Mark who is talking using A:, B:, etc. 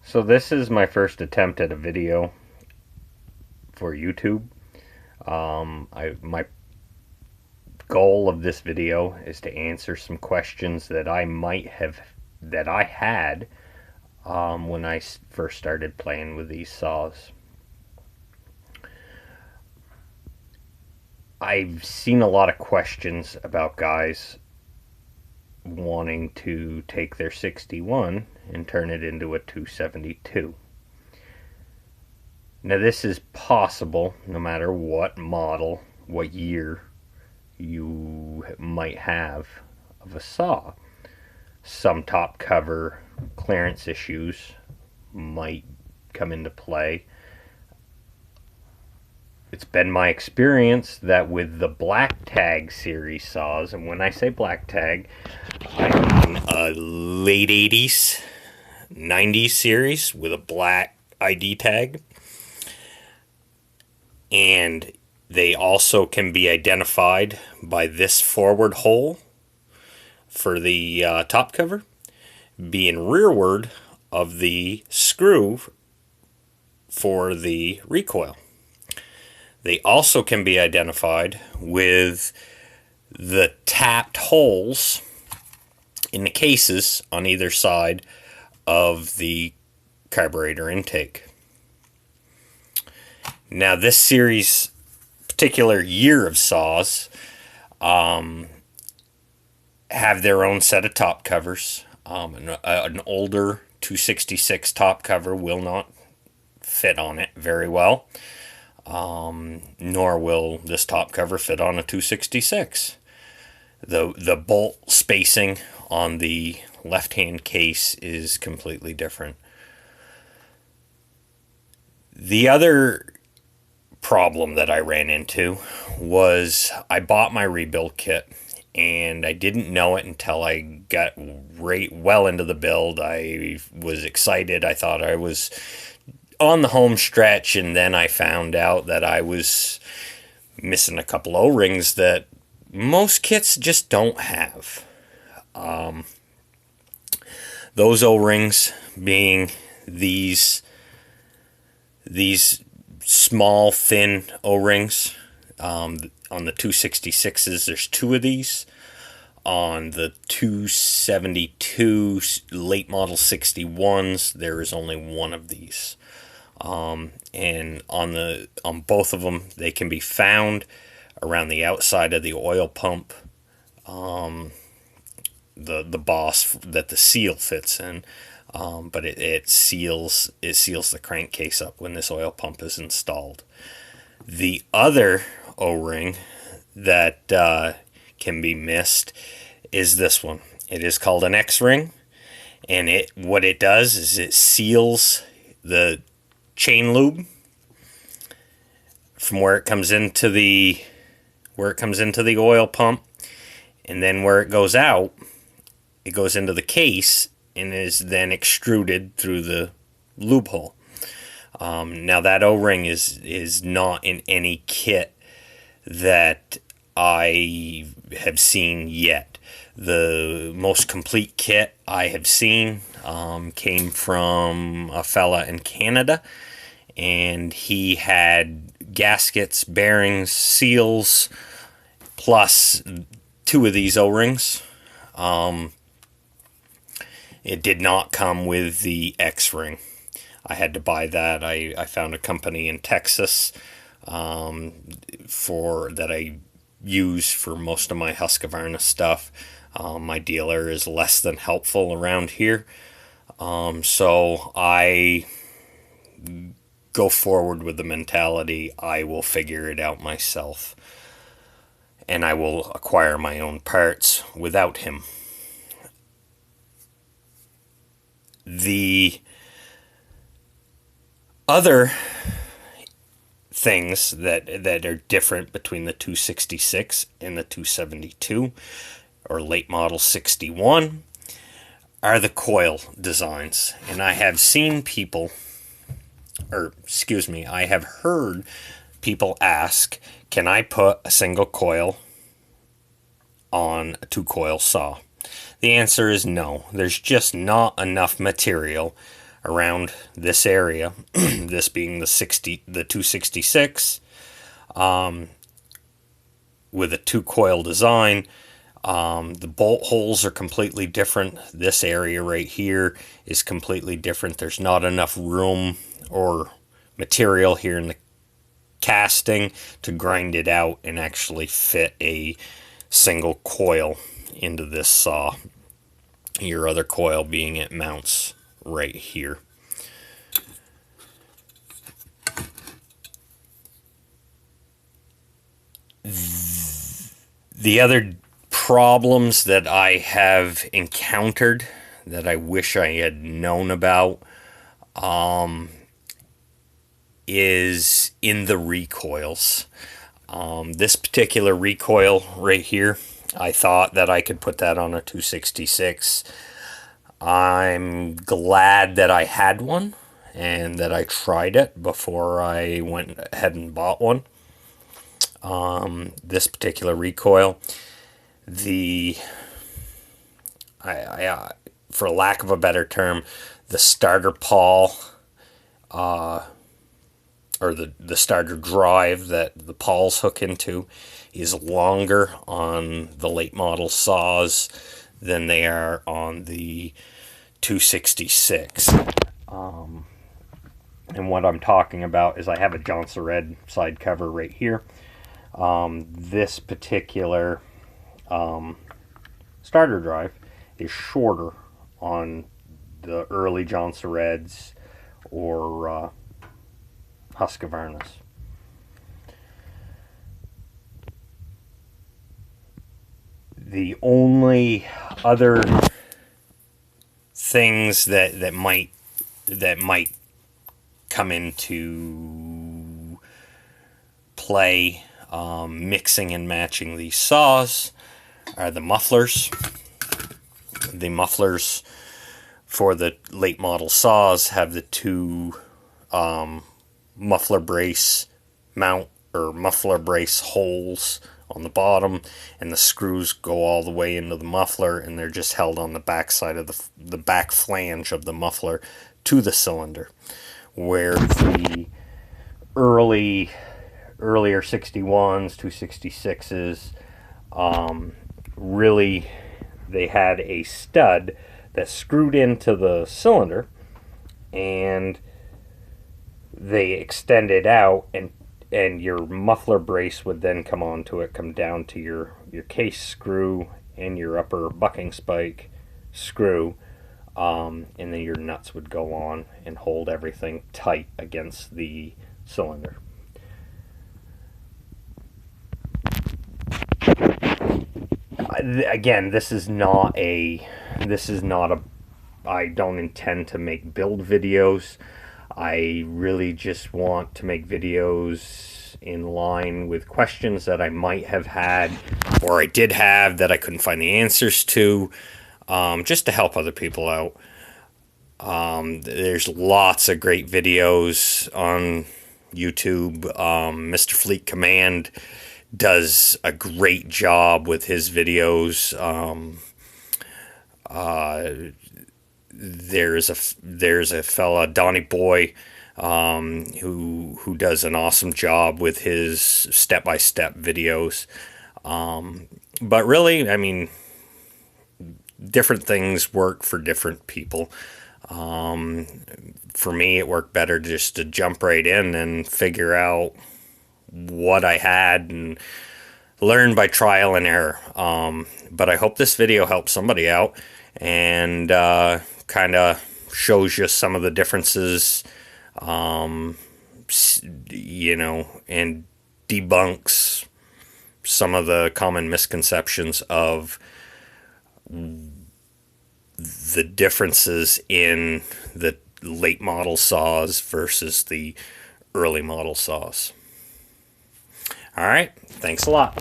A: So this is my first attempt at a video for YouTube. My goal of this video is to answer some questions that I had when I first started playing with these saws. I've seen a lot of questions about guys wanting to take their 61 and turn it into a 272. Now, this is possible no matter what model, what year you might have of a saw. Some top cover clearance issues might come into play. It's been my experience that with the black tag series saws, and when I say black tag, I mean a late 80s, 90s series with a black ID tag. And they also can be identified by this forward hole for the top cover being rearward of the screw for the recoil. They also can be identified with the tapped holes in the cases on either side of the carburetor intake. Now, this series, particular year of saws, have their own set of top covers. An older 266 top cover will not fit on it very well, nor will this top cover fit on a 266. The bolt spacing on the left-hand case is completely different. The other problem that I ran into was I bought my rebuild kit and I didn't know it until I got right well into the build. I was excited. I thought I was on the home stretch, and then I found out that I was missing a couple O-rings that most kits just don't have. Those O-rings being these small, thin O-rings. On the 266s, there's two of these. On the 272 late model 61s, there is only one of these. And on both of them, they can be found around the outside of the oil pump, the boss that the seal fits in. But it seals the crankcase up when this oil pump is installed. The other O-ring that can be missed is this one. It is called an X-ring, and what it does is it seals the chain lube from where it comes into the oil pump, and then where it goes out, it goes into the case and is then extruded through the lube hole. Now, that O-ring is not in any kit that I have seen yet. The most complete kit I have seen came from a fella in Canada, and he had gaskets, bearings, seals, plus two of these O-rings. It did not come with the X-ring. I had to buy that. I found a company in Texas that I use for most of my Husqvarna stuff. My dealer is less than helpful around here. So I go forward with the mentality I will figure it out myself. And I will acquire my own parts without him. The other things that are different between the 266 and the 272 or late model 61 are the coil designs. And I have seen people, I have heard people ask, can I put a single coil on a 2-coil saw? The answer is no. There's just not enough material around this area, this being the 266, with a 2-coil design. The bolt holes are completely different. This area right here is completely different. There's not enough room or material here in the casting to grind it out and actually fit a single coil into this saw. Your other coil being it mounts right here. The other problems that I have encountered that I wish I had known about is in the recoils. This particular recoil right here, I thought that I could put that on a 266. I'm glad that I had one and that I tried it before I went ahead and bought one. This particular recoil, for lack of a better term, the starter pawl, or the starter drive that the pawls hook into, is longer on the late model saws than they are on the 266. And what I'm talking about is I have a Johnson Red side cover right here. This particular starter drive is shorter on the early Johnson Reds or Husqvarnas. The only other things that might come into play mixing and matching these saws are the mufflers. The mufflers for the late model saws have the two muffler brace mount or muffler brace holes on the bottom, and the screws go all the way into the muffler, and they're just held on the back side of the back flange of the muffler to the cylinder, where the earlier 61s, 266s, really they had a stud that screwed into the cylinder, and they extended out, and your muffler brace would then come onto it, come down to your case screw and your upper bucking spike screw, and then your nuts would go on and hold everything tight against the cylinder. Again, this is not a I don't intend to make build videos. I really just want to make videos in line with questions that I might have had, or I did have, that I couldn't find the answers to, just to help other people out. There's lots of great videos on YouTube. Mr. Fleet Command does a great job with his videos. There's a fella, Donnie Boy, who does an awesome job with his step-by-step videos. But really, I mean, different things work for different people. For me, it worked better just to jump right in and figure out what I had and learn by trial and error. But I hope this video helps somebody out and kind of shows you some of the differences, you know, and debunks some of the common misconceptions of the differences in the late model saws versus the early model saws. All right, thanks a lot.